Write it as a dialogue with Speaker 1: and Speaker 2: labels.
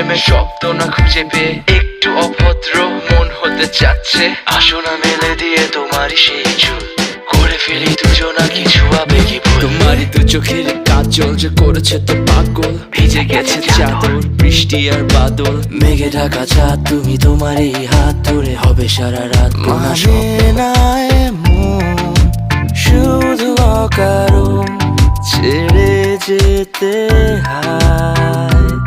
Speaker 1: প্রেমের শব্দ না খুঁজে পেয়ে একটু অভদ্র মন হতে চাচ্ছে। আসো না মেলে দিয়ে তোমারই সেই চুল, করে ফেলি দুজনা কিছু আবেগী ভুল। তোমারই দু চোখের কাজল যে করেছে তো পাগল, ভিজে গেছে চাদর বৃষ্টি আর বাদল। মেঘে ঢাকা চাঁদ তুমি তোমার এই হাত ধরে হবে সারা রাত। মানে না এমন শুধু অকারণ ছেড়ে যেতে হয়।